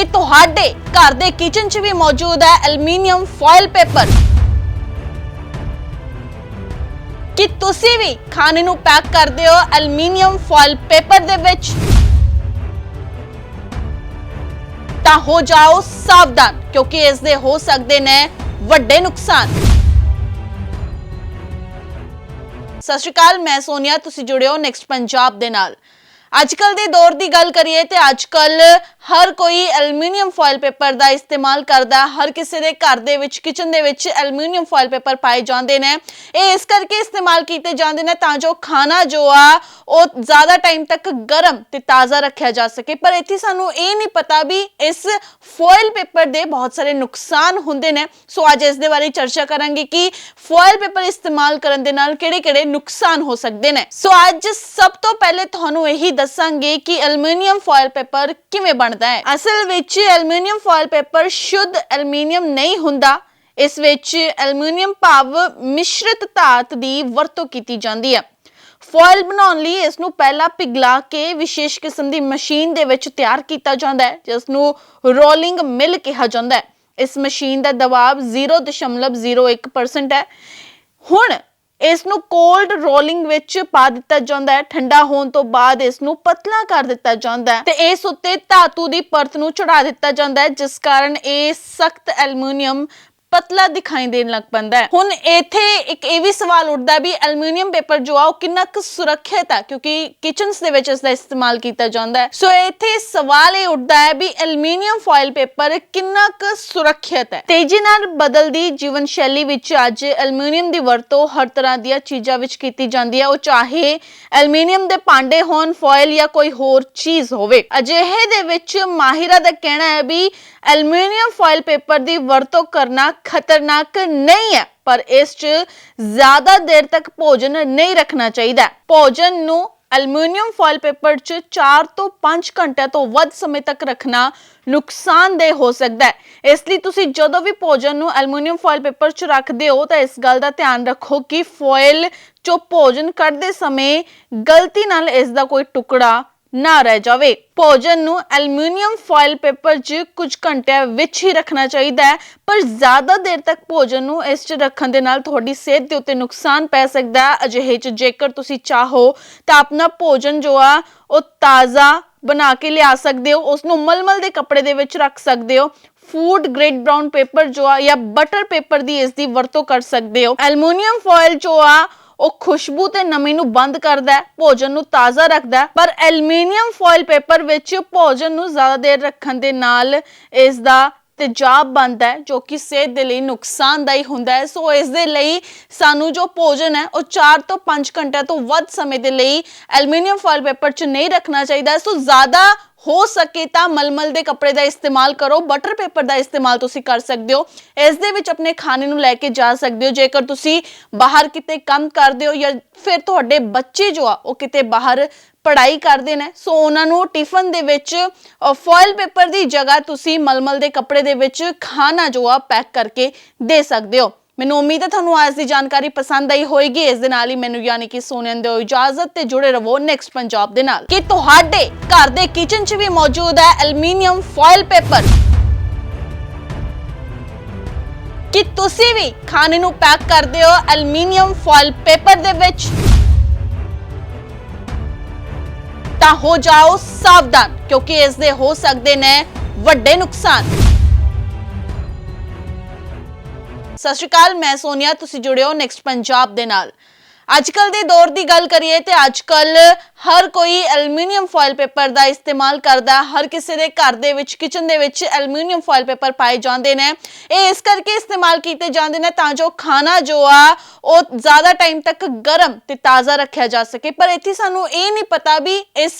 कि तुहाडे घर दे किचन च भी मौजूद है एल्यूमीनियम फॉयल पेपर कि तुसी भी खाने नूं पैक करदे हो एल्यूमीनियम फॉयल पेपर दे विच तां हो जाओ सावधान क्योंकि इस दे हो सकदे ने वड्डे नुकसान। सत श्री अकाल, मैं सोनिया, तुसी जुड़े हो नेक्स्ट पंजाब दे नाल। अजकल दे दौर की गल करिए तो अजकल हर कोई एल्यूमीनियम फॉयल पेपर का इस्तेमाल करता है। हर किसी के घर दे विच किचन दे विच एल्यूमीनियम फॉयल पेपर पाए जाते हैं। ये इस करके इस्तेमाल किए जाते हैं तां जो खाना जो आ वो ज़्यादा टाइम तक गर्म ते ताज़ा रखा जा सके। पर इत्थे सानू ये नहीं पता भी इस फॉयल पेपर के बहुत सारे नुकसान होंदे ने। सो अज इस दे बारे चर्चा करांगे कि फॉयल पेपर इस्तेमाल करन दे नाल किहड़े-किहड़े नुकसान हो सकते हैं। सो अज सब तो पहले तुहानू यही दसांगे कि एल्यूमीनियम फॉयल पेपर किवें बनदा है। असल विच एल्यूमीनियम फॉयल पेपर शुद्ध एल्यूमीनियम नहीं हुंदा। इस विच एल्यूमीनियम भाव मिश्रित धात की वरतों की जाती है। फॉयल बनाउण लई इस नूं पहला पिघला के विशेष किस्म की मशीन दे विच तैयार किया जाता है जिस नूं रोलिंग मिल कहा जाता है। इस मशीन का दबाव 0.01% है। हुण इस नूं कोल्ड रोलिंग विच पा दिता जाता है। ठंडा होने तो बाद इस नूं पतला कर दिता जाता है ते इस उत्ते धातु की परत नूं चढ़ा दिता जाता है जिस कारण ये सख्त एल्यूमीनियम पतला दिखाई देने लग पैंदा है। हुण इत्थे एक ये भी सवाल उठदा भी एल्यूमीनियम पेपर जो आ कितना सुरक्षित है क्योंकि किचन्स दे विच इसदा इस्तेमाल किया जाता है। सो इत्थे सवाल ये उठदा है भी एल्यूमीनियम फॉयल पेपर कितना सुरक्षित है। तेजी नाल बदलदी जीवन शैली विच अज एल्यूमीनियम की वरतों हर तरह दी चीज़ां विच कीती जांदी है। वो चाहे एल्यूमीनियम के भांडे होण, फॉयल या कोई होर चीज़ होवे। अजिहे दे विच माहिरां दा कहना है भी एल्यूमीनियम फॉयल पेपर की वरतों करना खतरनाक नहीं है पर इस ज्यादा देर तक भोजन नहीं रखना चाहिए। भोजन नूं एल्यूमीनियम फॉयल पेपर 4 तो 5 घंटे तो वध समय तक रखना नुकसानदेह हो सकता है। इसलिए तुसी जदों भी भोजन नूं एल्यूमीनियम फॉयल पेपर च रखते हो तो इस गल का ध्यान रखो कि फॉयल चो भोजन कढ़दे समय गलती नाल इसका कोई टुकड़ा ना रह जावे। भोजन नूं एल्यूमीनियम फॉयल पेपर च कुछ घंटिया विच ही रखना चाहिए है पर ज्यादा देर तक भोजन नूं इस च रखण दे नाल तुहाडी सेहत दे उत्ते नुकसान पै सकदा है। अजिहे च जेकर तुसी चाहो तां अपना भोजन जो आ वो ताज़ा बना के लिया सकदे हो, उसनूं मलमल दे कपड़े दे विच रख सकदे हो। फूड ग्रेड ब्राउन पेपर जो आ या बटर पेपर दी इसकी वरतों कर सकते हो। एल्यूमीनियम फॉयल जो आ वो खुशबू ते नमी नूं बंद करदा है, भोजन नूं ताज़ा रखदा है। पर एल्यूमीनियम फॉयल पेपर विच भोजन नूं ज़्यादा देर रखण दे नाल इसदा तेजाब बनता है जो कि सेहत दे लई नुकसानदायी हुंदा है। सो इस दे लई सानू जो भोजन है वो 4 तो 5 घंटे तो वध समय दे लई एल्यूमीनियम फॉयल पेपर च नहीं रखना चाहिए। सो ज़्यादा हो सके तो मलमल के कपड़े का इस्तेमाल करो, बटर पेपर का इस्तेमाल तुसी कर सकते हो। इस दे विच अपने खाने नूं लैके जा सकते हो। जेकर तुसी बाहर किते काम करते हो या फिर तुहाडे बच्चे जो आ वो किते बाहर पढ़ाई करते हैं सो उन्होंने टिफन दे विच फॉयल पेपर की जगह तुसी मलमल के कपड़े दे विच खाना जो आ पैक करके दे सकते हो। मैनूं उम्मीद है तुहानूं आज की जानकारी पसंद आई होएगी। इस दे नाल ही मैनूं यानी कि सोनिया दिओ इजाजत ते जुड़े रहो नेक्स्ट पंजाब दे नाल कि तुहाडे घर दे किचन च भी मौजूद है एल्यूमीनियम फॉयल पेपर कि तुसी भी खाने नूं पैक करदे हो एल्यूमीनियम फॉयल पेपर दे विच तां हो जाओ सावधान क्योंकि इस दे हो सकदे ने वड्डे नुकसान। सत श्री अकाल, मैं सोनिया, तुसी जुड़े हो नेक्स्ट पंजाब दे नाल। अजकल दे दौर की गल करिए तो अजकल हर कोई एल्यूमीनियम फॉयल पेपर का इस्तेमाल करता है। हर किसी के घर दे विच किचन दे विच एल्यूमीनियम फॉयल पेपर पाए जाते हैं। ये इस करके इस्तेमाल किए जाते हैं तां जो खाना जो आ वो ज़्यादा टाइम तक गर्म ते ताज़ा रखा जा सके। पर इत्थे सानू ये नहीं पता भी इस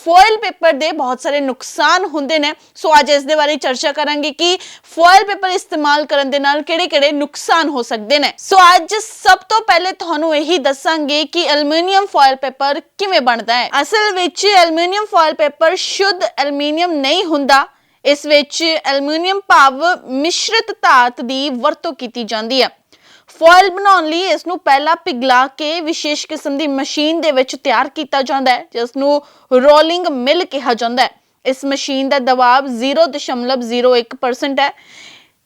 फॉयल पेपर के बहुत सारे नुकसान होंदे ने। सो अज इस दे बारे चर्चा करांगे कि फॉयल पेपर इस्तेमाल करन दे नाल किहड़े-किहड़े नुकसान हो सकते हैं। सो अज सब तो पहले तुहानू यही दसांगे कि एल्यूमीनियम फॉयल पेपर किवें बनदा है। असल विच एल्यूमीनियम फॉयल पेपर शुद्ध एल्यूमीनियम नहीं हुंदा। इस विच एल्यूमीनियम भाव मिश्रित धात की वरतों की जाती है। फॉयल बनाउण लई इस नूं पहला पिघला के विशेष किस्म की मशीन दे विच तैयार किया जाता है जिस नूं रोलिंग मिल कहा जाता है। इस मशीन का दबाव 0.01% है।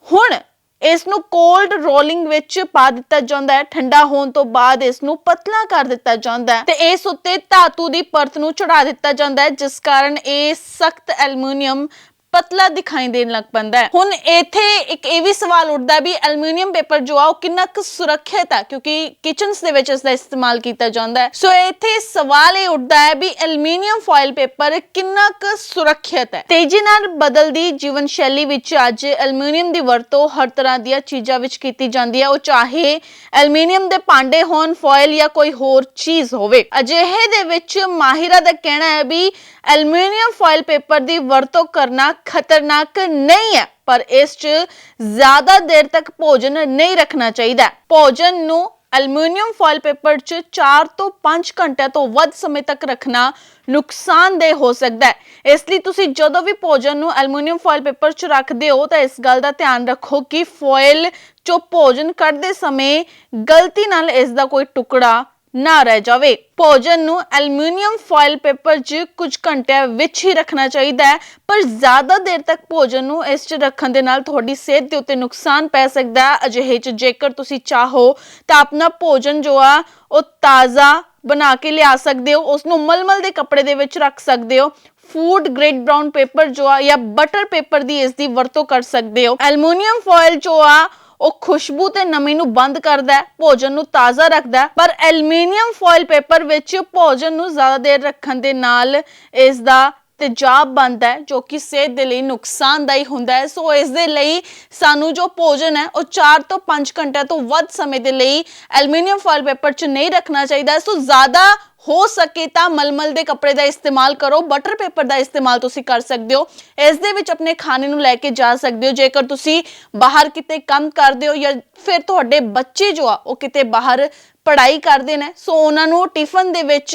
हुण इसनूं कोल्ड रोलिंग विच पा दिता जांदा है। ठंडा होण तो बाद इसनूं पतला कर दिता जांदा है ते इस उत्ते धातु दी परत नूं चढ़ा दिता जांदा है, जिस कारण ये सख्त एल्यूमीनियम पतला दिखाई देन लग पैंदा है। हुण इत्थे एक ये भी सवाल उठदा है भी एल्यूमीनियम पेपर जो आ किन्ना क सुरक्षित है, क्योंकि किचन्स दे विच इसदा इस्तेमाल कीता जांदा है। सो इत्थे सवाल ये उठदा है भी एल्यूमीनियम फॉइल पेपर किन्ना क सुरक्षित है। तेजी नाल बदलदी जीवन शैली विच अज एल्यूमीनियम दी वरतों हर तरह दी चीज़ां विच कीती जांदी है, वो चाहे एल्यूमीनियम दे भांडे होण, फॉइल या कोई होर चीज़ होवे। अजिहे दे विच माहिरां दा कहना है भी एल्यूमीनियम फॉइल पेपर दी वरतों करना खतरनाक नहीं है, पर इस च ज्यादा देर तक भोजन नहीं रखना चाहिए। भोजन नूं एल्यूमीनियम फॉइल पेपर च 4 ਤੋਂ 5 घंटे तो वध समय तक रखना नुकसानदेह हो सकता है। इसलिए तुसी जदों भी भोजन नूं एल्यूमीनियम फॉइल पेपर च रखदे हो तो इस गल का ध्यान रखो कि फॉइल चो भोजन कढ़दे समय गलती नाल इसदा कोई टुकड़ा ना रह जावे। भोजन नूं एल्यूमीनियम फॉइल पेपर च कुछ घंटिਆਂ विच ही रखना चाहिए है, पर ज्यादा देर तक भोजन नूं इस च रखण दे नाल तुहाडी सेहत दे उत्ते नुकसान पै सकदा है। अजिहे च जेकर तुसी चाहो तां अपना भोजन जो आ ਉਹ ताज़ा बना के लिया सकते हो, उसनूं मलमल दे कपड़े दे विच रख सकते हो। फूड ग्रेड ब्राउन पेपर जो आ या बटर पेपर दी इसदी वरतों कर सकते हो। एल्यूमीनियम फॉइल जो आ ਉਹ ਖੁਸ਼ਬੂ ਤੇ ਨਮੀ ਨੂੰ ਬੰਦ ਕਰਦਾ ਹੈ, ਭੋਜਨ ਨੂੰ ਤਾਜ਼ਾ ਰੱਖਦਾ ਹੈ, ਪਰ ਐਲੂਮੀਨੀਅਮ ਫੋਇਲ ਪੇਪਰ ਵਿੱਚ ਭੋਜਨ ਨੂੰ ਜ਼ਿਆਦਾ ਦੇਰ ਰੱਖਣ ਦੇ ਨਾਲ ਇਸ ਦਾ तेजाब बनता है, जो कि सेहत के लिए नुकसानदायी होंदा है। सो इस दे लई सानू जो भोजन है वो 4 ਤੋਂ 5 घंटे तो वध समय के लिए एल्यूमीनियम फॉइल पेपर च नहीं रखना चाहिए। सो ज़्यादा हो सके तो मलमल के कपड़े का इस्तेमाल करो, बटर पेपर का इस्तेमाल तुसी कर सकते हो। इस दे विच अपने खाने नूं लैके जा सकते हो। जेकर तुसी बाहर किते काम करते हो या फिर तुहाडे बच्चे जो आ वो किते बाहर पढ़ाई करते हैं, सो उन्होंने टिफन दे विच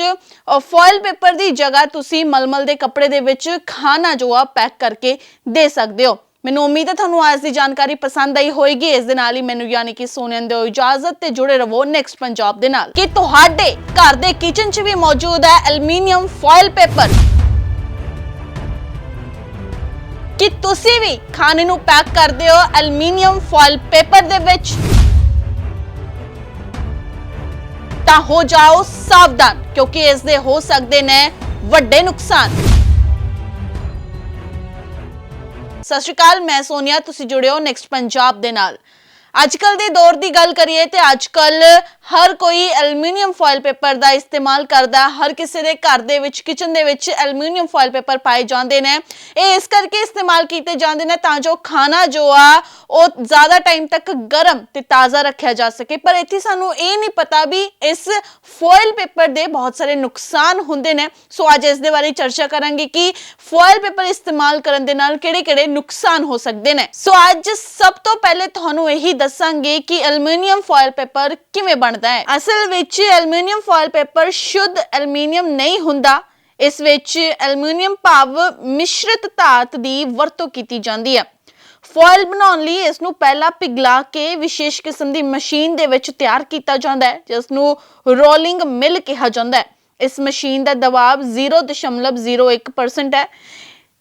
फॉइल पेपर की जगह तुसी मलमल के कपड़े दे विच खाना जो आ पैक करके दे सकते हो। मैनूं उम्मीद है तुहानूं आज की जानकारी पसंद आई होएगी। इस दे नाल ही मैनूं यानी कि सोनिया दिओ इजाजत ते जुड़े रहो नेक्स्ट पंजाब दे नाल कि तुहाडे घर दे किचन च भी मौजूद है एल्यूमीनियम फॉइल पेपर, कि तुसी भी खाने नूं पैक करदे हो एल्यूमीनियम फॉइल पेपर दे विच, तां हो जाओ सावधान, क्योंकि इस दे हो सकदे ने वड्डे नुकसान। सत श्री अकाल, मैं सोनिया, तुसी जुड़े हो नेक्स्ट पंजाब दे नाल। अजकल दे दौर की गल करिए तो अजकल हर कोई एल्यूमीनियम फॉइल पेपर का इस्तेमाल करता। हर किसी के घर दे विच किचन दे विच एल्यूमीनियम फॉइल पेपर पाए जाते हैं। ये इस करके इस्तेमाल किए जाते हैं तां जो खाना जो आ वो ज़्यादा टाइम तक गर्म ते ताज़ा रखा जा सके। पर इत्थे सानू ये नहीं पता भी इस फॉइल पेपर दे बहुत सारे नुकसान होंदे ने। सो अज इस दे बारे चर्चा करांगे कि फॉइल पेपर इस्तेमाल करन दे नाल किहड़े-किहड़े नुकसान हो सकते हैं। सो अज सब तो पहले तुहानू यही दसांगे कि एल्यूमीनियम फॉइल पेपर किवें बनदा है। असल विच एल्यूमीनियम फॉइल पेपर शुद्ध एल्यूमीनियम नहीं हुंदा। इस विच एल्यूमीनियम भाव मिश्रित धात दी वरतों कीती जांदी है। फॉइल बनाउण लई इस नूं पहला पिघला के विशेष किस्म दी मशीन दे विच तैयार कीता जांदा है, जिस नूं रोलिंग मिल कहा जांदा है। इस मशीन दा दबाव 0.01% है।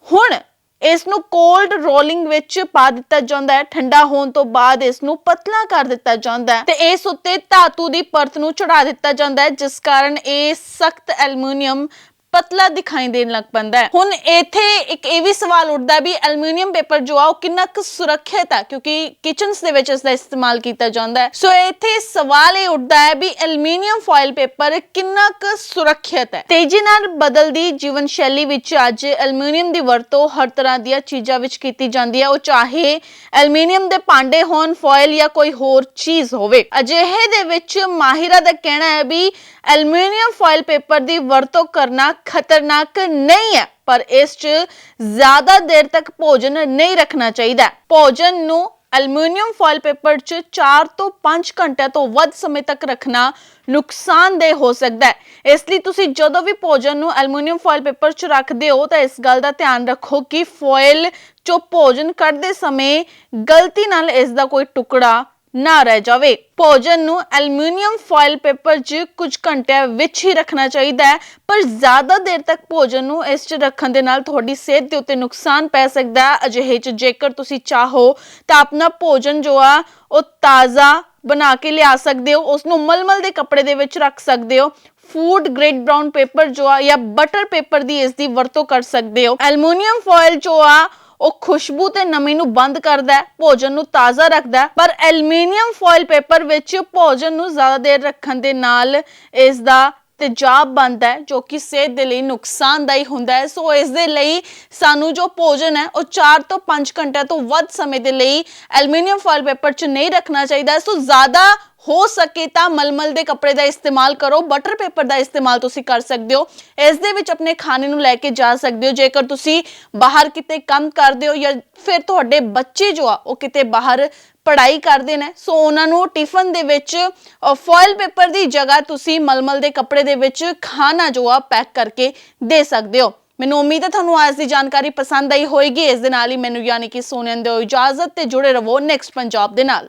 हुण इस नूं कोल्ड रोलिंग विच पा दिता जांदा है। ठंडा होण तो बाद इस नूं पतला कर दिता जांदा है ते इस उत्ते धातु दी परत नूं चढ़ा दिता जांदा है, जिस कारण ये सख्त एल्यूमीनियम पतला दिखाई देन लग पैंदा है। हुण इत्थे एक ये भी सवाल उठदा है भी एल्यूमीनियम पेपर जो आ किन्ना क सुरक्षित है, क्योंकि किचन्स दे विच इसदा इस्तेमाल कीता जांदा है। सो इत्थे सवाल ये उठदा है भी एल्यूमीनियम फॉइल पेपर किन्ना क सुरक्षित है। तेजी नाल बदलदी जीवन शैली विच अज एल्यूमीनियम दी वरतों हर तरह दी चीज़ां विच कीती जांदी है, वो चाहे एल्यूमीनियम दे भांडे होण, फॉइल या कोई होर चीज़ होवे। अजिहे दे विच माहिरां दा कहना है भी एल्यूमीनियम फॉइल पेपर दी वरतों करना खतरनाक नहीं है, पर इस च ज्यादा देर तक भोजन नहीं रखना चाहिए। भोजन नूं एल्यूमीनियम फॉइल पेपर च 4 ਤੋਂ 5 घंटे तो वध समय तक रखना नुकसानदेह हो सकता है। इसलिए तुसी जदों भी भोजन नूं एल्यूमीनियम फॉइल पेपर च रखदे हो तो इस गल का ध्यान रखो कि फॉइल चो भोजन कढ़दे समय गलती नाल इसदा कोई टुकड़ा ਨਾ ਰਹਿ ਜਾਵੇ। ਭੋਜਨ ਨੂੰ ਐਲੂਮੀਨੀਅਮ ਫਾਇਲ ਪੇਪਰ 'ਚ ਕੁਝ ਘੰਟਿਆਂ ਵਿੱਚ ਹੀ ਰੱਖਣਾ ਚਾਹੀਦਾ ਹੈ, ਪਰ ਜ਼ਿਆਦਾ ਦੇਰ ਤੱਕ ਭੋਜਨ ਨੂੰ ਇਸ 'ਚ ਰੱਖਣ ਦੇ ਨਾਲ ਤੁਹਾਡੀ ਸਿਹਤ ਦੇ ਉੱਤੇ ਨੁਕਸਾਨ ਪੈ ਸਕਦਾ ਹੈ। ਅਜਿਹੇ 'ਚ ਜੇਕਰ ਤੁਸੀਂ ਚਾਹੋ ਤਾਂ ਆਪਣਾ ਭੋਜਨ ਜੋ ਆ ਉਹ ਤਾਜ਼ਾ ਬਣਾ ਕੇ ਲਿਆ ਸਕਦੇ ਹੋ, ਉਸ ਨੂੰ ਮਲਮਲ ਦੇ ਕੱਪੜੇ ਦੇ ਵਿੱਚ ਰੱਖ ਸਕਦੇ ਹੋ। ਫੂਡ ਗ੍ਰੇਡ ਬ੍ਰਾਊਨ ਪੇਪਰ ਜੋ ਆ ਜਾਂ ਬਟਰ ਪੇਪਰ ਦੀ ਇਸ ਦੀ ਵਰਤੋਂ ਕਰ ਸਕਦੇ ਹੋ। ਐਲੂਮੀਨੀਅਮ ਫਾਇਲ ਜੋ ਆ ਉਹ ਖੁਸ਼ਬੂ ਤੇ ਨਮੀ ਨੂੰ ਬੰਦ ਕਰਦਾ ਹੈ, ਭੋਜਨ ਨੂੰ ਤਾਜ਼ਾ ਰੱਖਦਾ ਹੈ, ਪਰ ਐਲੂਮੀਨੀਅਮ ਫਾਇਲ ਪੇਪਰ ਵਿੱਚ ਭੋਜਨ ਨੂੰ ਜ਼ਿਆਦਾ ਦੇਰ ਰੱਖਣ ਦੇ ਨਾਲ ਇਸ ਦਾ ਤੇਜ਼ਾਬ ਬਣਦਾ ਹੈ, ਜੋ ਕਿ ਸਿਹਤ ਦੇ ਲਈ ਨੁਕਸਾਨਦਾਈ ਹੁੰਦਾ ਹੈ। ਸੋ ਇਸ ਦੇ ਲਈ ਸਾਨੂੰ ਜੋ ਭੋਜਨ ਹੈ ਉਹ 4 ਤੋਂ 5 ਘੰਟਿਆਂ ਤੋਂ ਵੱਧ ਸਮੇਂ ਦੇ ਲਈ ਐਲੂਮੀਨੀਅਮ ਫਾਇਲ ਪੇਪਰ 'ਚ ਨਹੀਂ ਰੱਖਣਾ ਚਾਹੀਦਾ। ਸੋ ਜ਼ਿਆਦਾ ਹੋ ਸਕੇ ਤਾਂ ਮਲਮਲ ਦੇ ਕੱਪੜੇ ਦਾ ਇਸਤੇਮਾਲ ਕਰੋ, ਬਟਰ ਪੇਪਰ ਦਾ ਇਸਤੇਮਾਲ ਤੁਸੀਂ ਕਰ ਸਕਦੇ ਹੋ। ਇਸ ਦੇ ਵਿੱਚ ਆਪਣੇ ਖਾਣੇ ਨੂੰ ਲੈ ਕੇ ਜਾ ਸਕਦੇ ਹੋ। ਜੇਕਰ ਤੁਸੀਂ ਬਾਹਰ ਕਿਤੇ ਕੰਮ ਕਰਦੇ ਹੋ ਜਾਂ ਫਿਰ ਤੁਹਾਡੇ ਬੱਚੇ ਜੋ ਆ ਉਹ ਕਿਤੇ ਬਾਹਰ ਪੜ੍ਹਾਈ ਕਰਦੇ ਨੇ, ਸੋ ਉਹਨਾਂ ਨੂੰ ਟਿਫਨ ਦੇ ਵਿੱਚ ਫੋਇਲ ਪੇਪਰ ਦੀ ਜਗ੍ਹਾ ਤੁਸੀਂ ਮਲਮਲ ਦੇ ਕੱਪੜੇ ਦੇ ਵਿੱਚ ਖਾਣਾ ਜੋ ਆ ਪੈਕ ਕਰਕੇ ਦੇ ਸਕਦੇ ਹੋ। ਮੈਨੂੰ ਉਮੀਦ ਹੈ ਤੁਹਾਨੂੰ ਅੱਜ ਦੀ ਜਾਣਕਾਰੀ ਪਸੰਦ ਆਈ ਹੋਏਗੀ। ਇਸ ਦੇ ਨਾਲ ਹੀ ਮੈਨੂੰ ਯਾਨੀ ਕਿ ਸੋਨੀਆ ਦਿਓ ਇਜਾਜ਼ਤ ਤੇ ਜੁੜੇ ਰਹੋ ਨੈਕਸਟ ਪੰਜਾਬ ਦੇ ਨਾਲ।